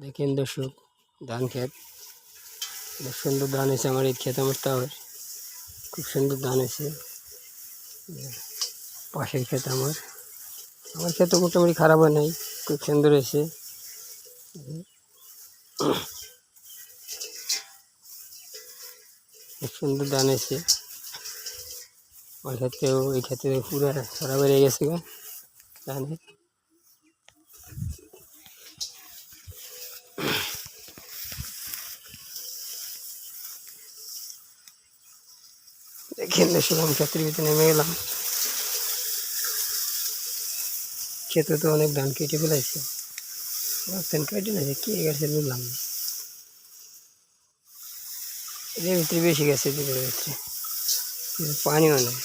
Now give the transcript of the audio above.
দেখেন দর্শক, ধান ক্ষেত বেশ সুন্দর ধান হয়েছে। আমার এই ক্ষেত আমার টাওয়ার খুব সুন্দর ধান হয়েছে। পাশের ক্ষেত আমার ক্ষেত মোটামুটি খারাপ হয় নাই, খুব সুন্দর হয়েছে। খুব সুন্দর ধান হয়েছে। আমার ক্ষেত্রেও এই ক্ষেত্রে পুরো সারা বেড়ে গেছে ধানে। দেখেন দর্শক, আমি ক্ষেত্রের ভিতরে নেমে গেলাম। ক্ষেতে তো অনেক ধান কেটে ফেলাইছে। ধান কেটে না কে গেছে বললাম না, এর ভিতরে বেশি গেছে, ভিতরে পানিও নেই।